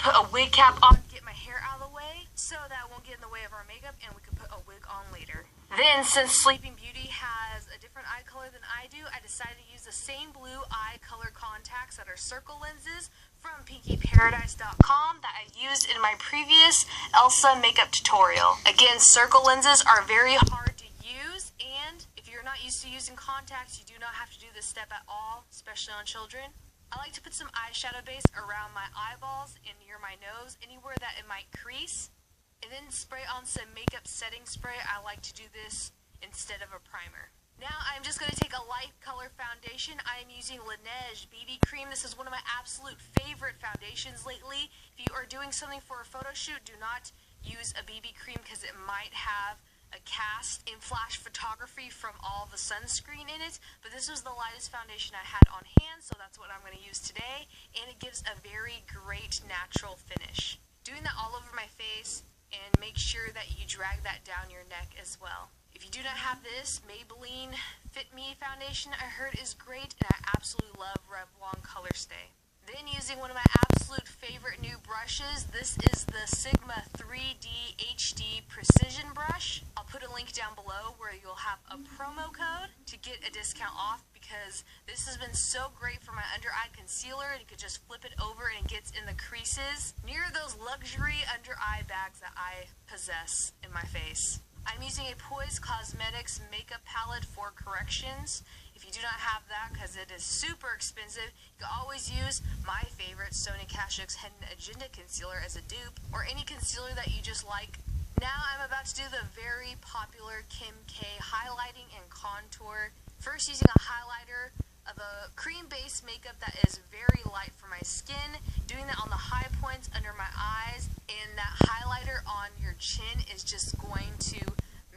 put a wig cap on, get my hair out of the way so that it won't get in the way of our makeup and we can put a wig on later. Then, since Sleeping Beauty has a different eye color than I do, I decided to use the same blue eye color contacts that are circle lenses from PinkyParadise.com that I used in my previous Elsa makeup tutorial. Again, circle lenses are very hard to use, and if you're not used to using contacts, you do not have to do this step at all, especially on children. I like to put some eyeshadow base around my eyeballs and near my nose, anywhere that it might crease. And then spray on some makeup setting spray. I like to do this instead of a primer. Now I'm just going to take a light color foundation. I am using Laneige BB Cream. This is one of my absolute favorite foundations lately. If you are doing something for a photo shoot, do not use a BB cream because it might have a cast in flash photography from all the sunscreen in it. But this was the lightest foundation I had on hand, so that's what I'm going to use today. And it gives a very great natural finish. Doing that all over my face, and make sure that you drag that down your neck as well. If you do not have this, Maybelline Fit Me foundation I heard is great, and I absolutely love Revlon Color Stay. Then using one of my absolute favorite new brushes, this is the Sigma 3D HD Precision Brush. I'll put a link down below where you'll have a promo code to get a discount off, because this has been so great for my under eye concealer. You could just flip it over and it gets in the creases near those luxury under eye bags that I possess in my face. I'm using a Poise Cosmetics makeup palette for corrections. If you do not have that, because it is super expensive, you can always use my favorite Sonia Kashuk's Hidden Agenda Concealer as a dupe, or any concealer that you just like. Now I'm about to do the very popular Kim K highlighting and contour. First, using a highlighter of a cream-based makeup that is very light for my skin, doing that on the high points under my eyes, and that highlighter on your chin is just going to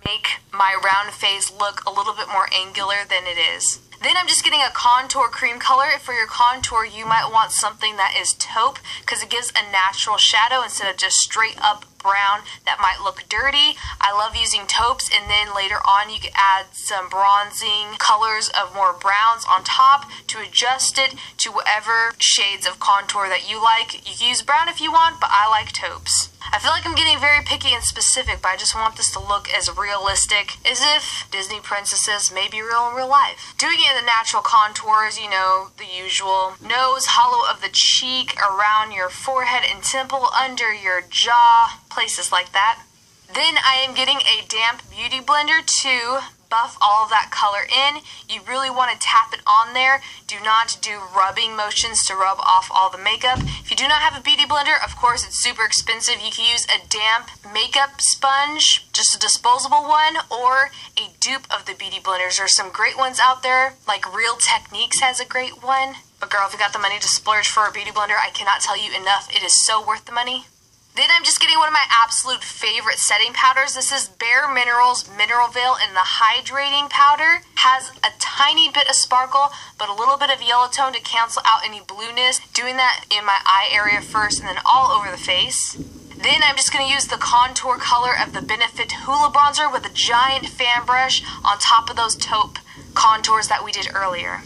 make my round face look a little bit more angular than it is. Then I'm just getting a contour cream color. For your contour, you might want something that is taupe, because it gives a natural shadow instead of just straight up brown that might look dirty. I love using taupes, and then later on you can add some bronzing colors of more browns on top to adjust it to whatever shades of contour that you like. You can use brown if you want, but I like taupes. I feel like I'm getting very picky and specific, but I just want this to look as realistic as if Disney princesses may be real in real life. Doing it in the natural contours, you know, the usual nose, hollow of the cheek, around your forehead and temple, under your jaw, places like that. Then I am getting a damp beauty blender to buff all of that color in. You really want to tap it on there. Do not do rubbing motions to rub off all the makeup. If you do not have a beauty blender, of course it's super expensive. You can use a damp makeup sponge, just a disposable one, or a dupe of the beauty blenders. There's some great ones out there, like Real Techniques has a great one. But girl, if you got the money to splurge for a beauty blender, I cannot tell you enough. It is so worth the money. Then I'm just getting one of my absolute favorite setting powders. This is Bare Minerals Mineral Veil in the Hydrating Powder. Has a tiny bit of sparkle, but a little bit of yellow tone to cancel out any blueness. Doing that in my eye area first and then all over the face. Then I'm just going to use the contour color of the Benefit Hoola Bronzer with a giant fan brush on top of those taupe contours that we did earlier.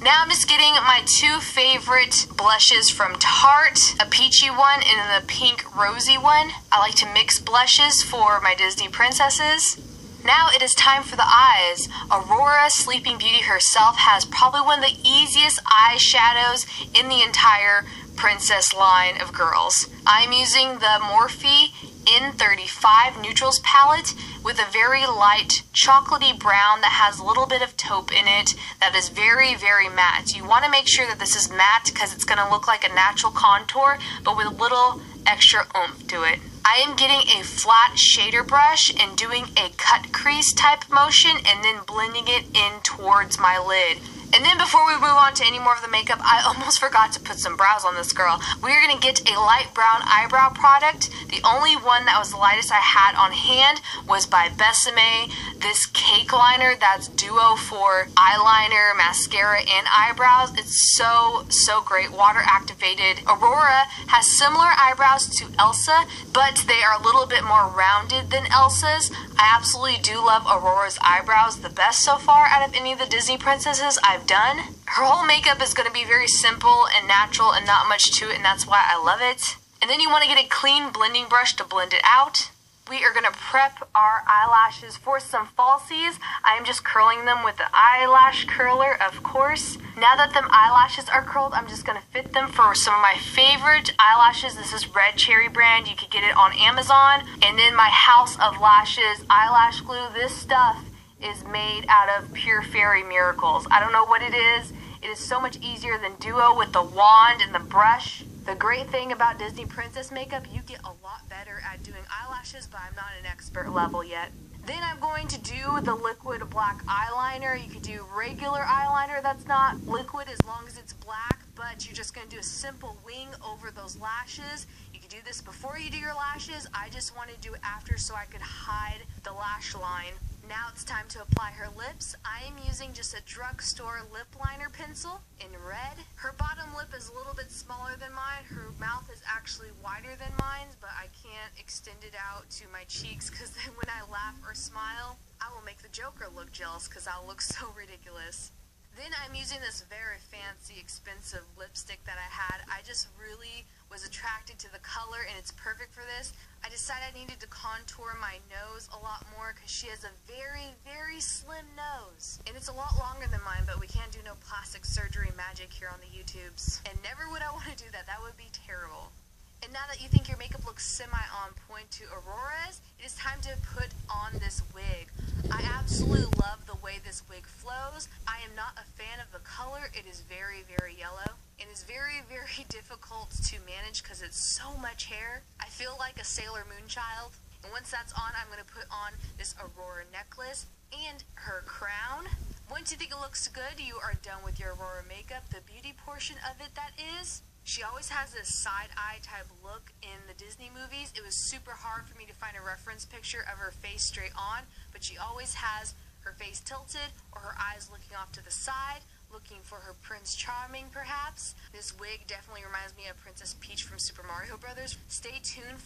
Now I'm just getting my two favorite blushes from Tarte, a peachy one and a pink rosy one. I like to mix blushes for my Disney princesses. Now it is time for the eyes. Aurora, Sleeping Beauty herself, has probably one of the easiest eyeshadows in the entire princess line of girls. I'm using the Morphe N35 Neutrals palette with a very light chocolatey brown that has a little bit of taupe in it that is very, very matte. You want to make sure that this is matte because it's going to look like a natural contour, but with a little extra oomph to it. I am getting a flat shader brush and doing a cut crease type motion and then blending it in towards my lid. And then before we move on to any more of the makeup, I almost forgot to put some brows on this girl. We're going to get a light brown eyebrow product. The only one that was the lightest I had on hand was by Besame. This cake liner that's duo for eyeliner, mascara, and eyebrows. It's so, so great. Water activated. Aurora has similar eyebrows to Elsa, but they are a little bit more rounded than Elsa's. I absolutely do love Aurora's eyebrows the best so far out of any of the Disney princesses I've done. Her whole makeup is going to be very simple and natural and not much to it, and that's why I love it. And then you want to get a clean blending brush to blend it out. We are going to prep our eyelashes for some falsies. I am just curling them with the eyelash curler, of course. Now that them eyelashes are curled, I'm just going to fit them for some of my favorite eyelashes. This is Red Cherry brand. You could get it on Amazon. And then my House of Lashes eyelash glue. This stuff is made out of Pure Fairy Miracles. I don't know what it is. It is so much easier than Duo with the wand and the brush. The great thing about Disney princess makeup, you get a lot better at doing eyelashes, but I'm not an expert level yet. Then I'm going to do the liquid black eyeliner. You could do regular eyeliner that's not liquid as long as it's black, but you're just going to do a simple wing over those lashes. You could do this before you do your lashes. I just want to do it after so I could hide the lash line. Now it's time to apply her lips. I am using just a drugstore lip liner pencil in red. Her bottom lip is a little bit smaller than mine. Her mouth is actually wider than mine, but I can't extend it out to my cheeks because then when I laugh or smile, I will make the Joker look jealous because I'll look so ridiculous. Then I'm using this very fancy, expensive lipstick that I had. I just really was attracted to the color and it's perfect for this. I decided I needed to contour my nose a lot more because she has a very, very slim nose. And it's a lot longer than mine, but we can't do no plastic surgery magic here on the YouTubes. And never would I want to do that. That would be terrible. And now that you think your makeup looks semi-on point to Aurora's, it is time to put on this wig. I absolutely love the way this wig flows. I am not a fan of the color. It is very, very yellow. It is very, very difficult to manage because it's so much hair. I feel like a Sailor Moon child. And once that's on, I'm going to put on this Aurora necklace and her crown. Once you think it looks good, you are done with your Aurora makeup. The beauty portion of it, that is. She always has this side-eye type look in the Disney movies. It was super hard for me to find a reference picture of her face straight on, but she always has her face tilted or her eyes looking off to the side, looking for her Prince Charming perhaps. This wig definitely reminds me of Princess Peach from Super Mario Brothers. Stay tuned